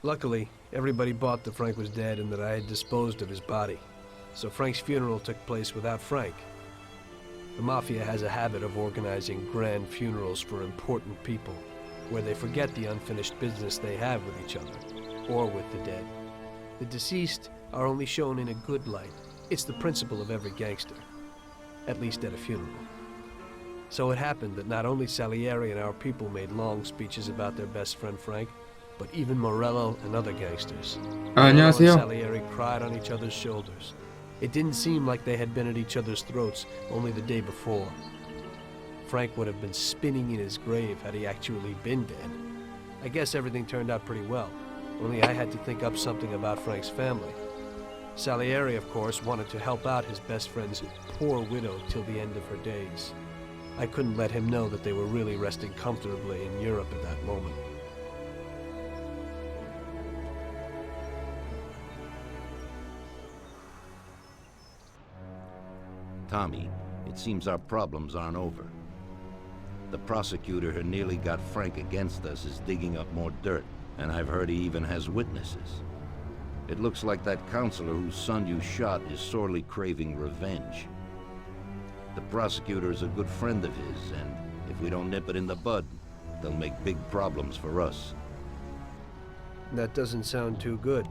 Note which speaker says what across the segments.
Speaker 1: Luckily, everybody bought that Frank was dead and that I had disposed of his body. So Frank's funeral took place without Frank. The Mafia has a habit of organizing grand funerals for important people, where they forget the unfinished business they have with each other, or with the dead. The deceased are only shown in a good light. It's the principle of every gangster, at least at a funeral. So it happened that not only Salieri and our people made long speeches about their best friend Frank, but even Morello and other gangsters. Morello and
Speaker 2: 안녕하세요.
Speaker 1: Salieri cried on each other's shoulders. It didn't seem like they had been at each other's throats only the day before. Frank would have been spinning in his grave had he actually been dead. I guess everything turned out pretty well, only I had to think up something about Frank's family. Salieri, of course, wanted to help out his best friend's poor widow till the end of her days. I couldn't let him know that they were really resting comfortably in Europe at that moment.
Speaker 3: Tommy, it seems our problems aren't over. The prosecutor who nearly got Frank against us is digging up more dirt, and I've heard he even has witnesses. It looks like that counselor whose son you shot is sorely craving revenge. The prosecutor is a good friend of his, and if we don't nip it in the bud, they'll make big problems for us.
Speaker 1: That doesn't sound too good.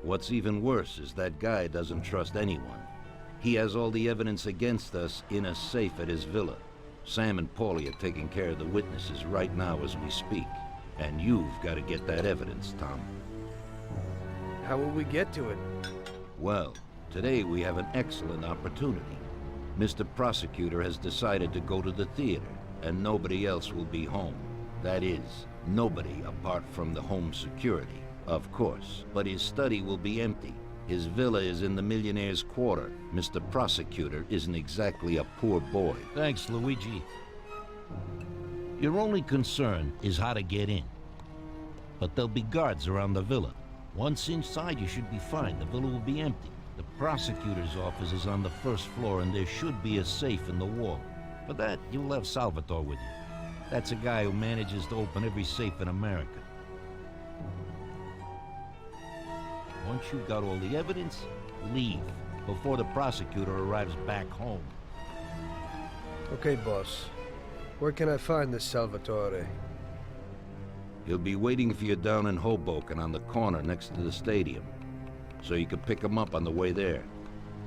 Speaker 3: What's even worse is that guy doesn't trust anyone. He has all the evidence against us in a safe at his villa. Sam and Paulie are taking care of the witnesses right now as we speak. And you've got to get that evidence, Tom.
Speaker 1: How will we get to it?
Speaker 3: Well, today we have an excellent opportunity. Mr. Prosecutor has decided to go to the theater, and nobody else will be home. That is, nobody apart from the home security, of course. But his study will be empty. His villa is in the Millionaire's Quarter. Mr. Prosecutor isn't exactly a poor boy.
Speaker 4: Thanks, Luigi. Your only concern is how to get in. But there'll be guards around the villa. Once inside, you should be fine. The villa will be empty. The prosecutor's office is on the first floor, and there should be a safe in the wall. For that, you'll have Salvatore with you. That's a guy who manages to open every safe in America. Once you've got all the evidence, leave before the prosecutor arrives back home.
Speaker 1: Okay, boss. Where can I find this Salvatore?
Speaker 3: He'll be waiting for you down in Hoboken on the corner next to the stadium, so you can pick him up on the way there.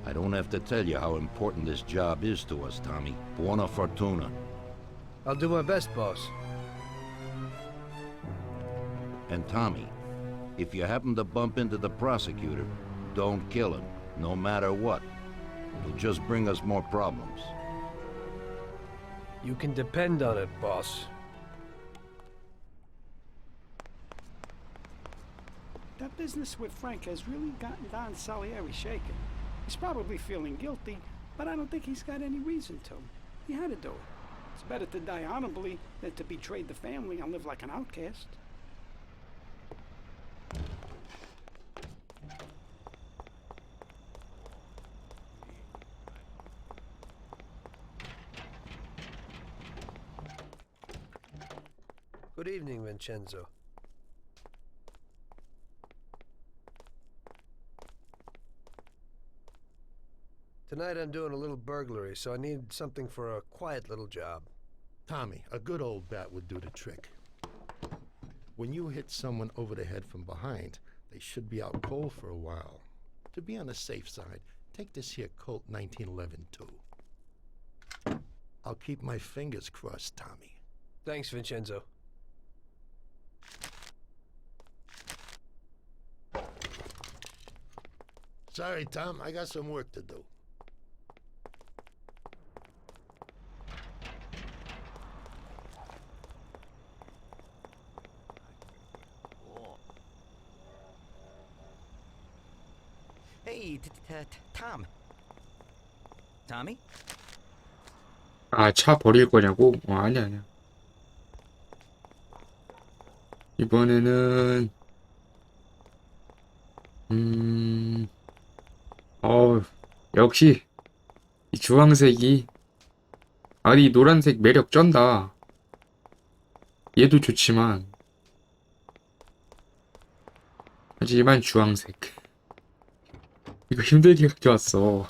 Speaker 3: I don't have to tell you how important this job is to us, Tommy. Buona fortuna.
Speaker 1: I'll do my best, boss.
Speaker 3: And Tommy, if you happen to bump into the prosecutor, don't kill him, no matter what. It'll just bring us more problems.
Speaker 1: You can depend on it, boss.
Speaker 5: That business with Frank has really gotten Don Salieri shaken. He's probably feeling guilty, but I don't think he's got any reason to. He had to do it. It's better to die honorably than to betray the family and live like an outcast.
Speaker 1: Good evening, Vincenzo. Tonight I'm doing a little burglary, so I need something for a quiet little job.
Speaker 6: Tommy, a good old bat would do the trick. When you hit someone over the head from behind, they should be out cold for a while. To be on the safe side, take this here Colt 1911 too. I'll keep my fingers crossed, Tommy.
Speaker 1: Thanks, Vincenzo.
Speaker 6: Sorry, Tom, I got some work to do.
Speaker 7: Hey, Tom. Tommy?
Speaker 2: 아, 차 버릴 거냐고? 아니야. 이번에는 역시 이 주황색이 이 노란색 매력 쩐다. 얘도 좋지만 하지만 주황색. 이거 힘들게 가져왔어.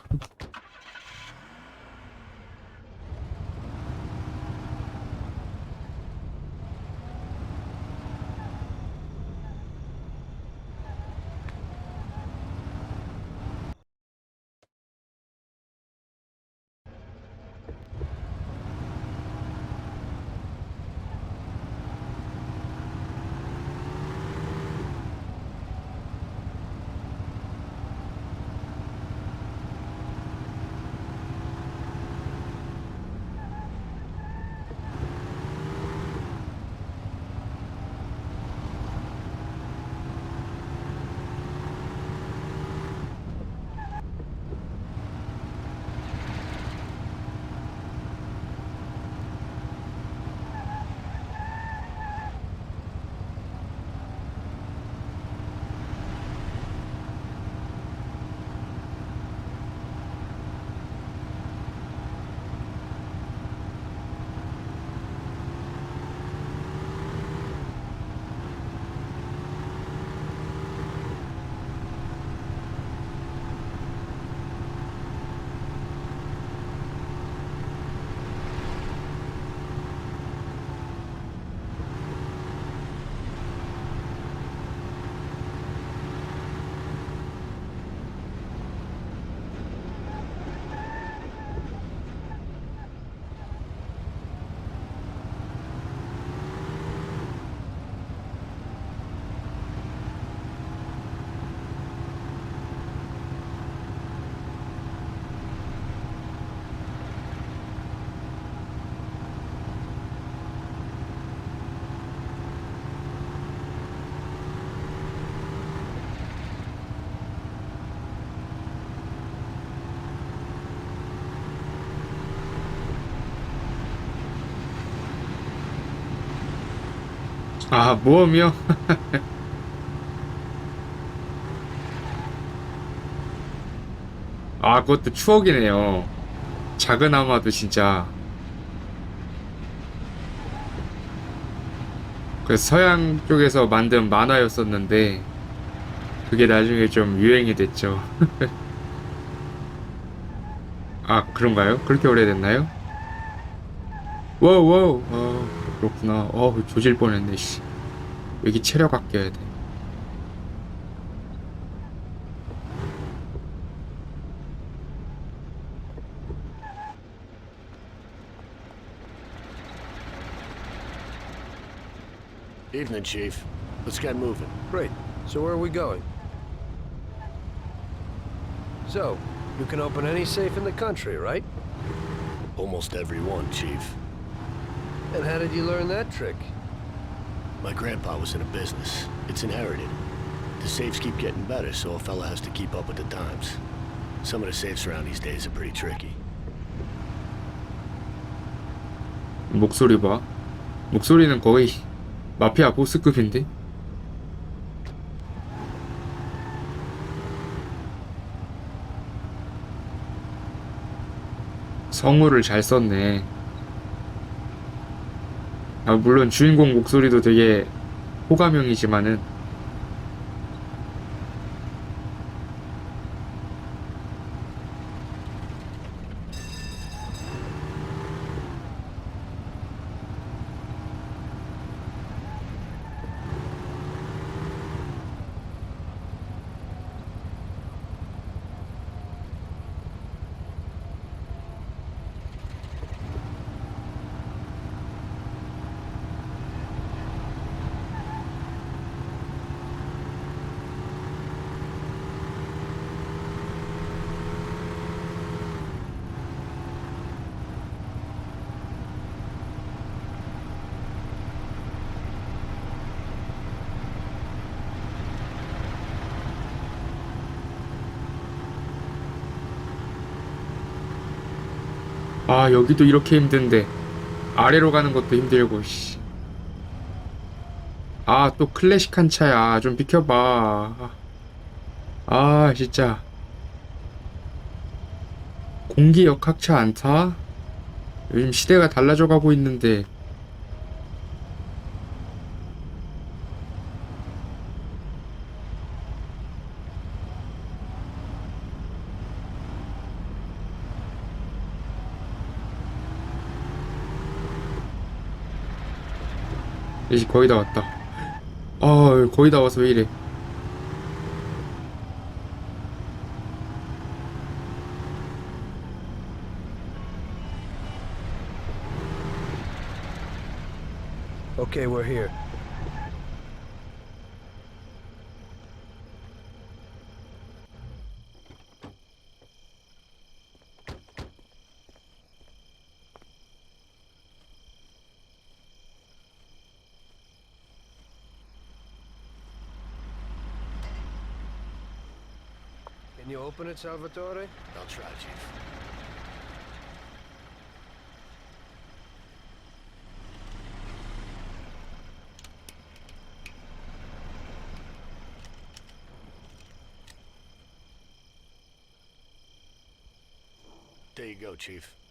Speaker 2: 아, 모험이요? 아, 그것도 추억이네요. 작은 아마도 진짜. 그 서양 쪽에서 만든 만화였었는데, 그게 나중에 좀 유행이 됐죠. 아, 그런가요? 그렇게 오래됐나요? 와우, 와우. 그렇구나. 조질 뻔했네, 씨. 여기 체력 아껴야 돼.
Speaker 8: Evening, Chief. Let's get moving.
Speaker 1: Great. So where are we going? So, you can open any safe in the country, right?
Speaker 8: Almost every one, Chief.
Speaker 1: And how did you learn that trick?
Speaker 8: My grandpa was in a business. It's inherited. The safes keep getting better, so a fella has to keep up with the times. Some of the safes around these days are pretty tricky.
Speaker 2: 목소리 봐. 목소리는 거의 마피아 보스급인데? 성우를 잘 썼네. 아, 물론 주인공 목소리도 되게 호감형이지만은 아, 여기도 이렇게 힘든데 아래로 가는 것도 힘들고, 씨. 아, 또 클래식한 차야. 좀 비켜봐. 아, 진짜. 공기 역학차 안 타? 요즘 시대가 달라져 가고 있는데. 이제 거의 다 왔다. 거의 다 와서 왜 이래.
Speaker 1: Okay, we're here. Can you open it, Salvatore?
Speaker 8: I'll try, Chief. There you go, Chief.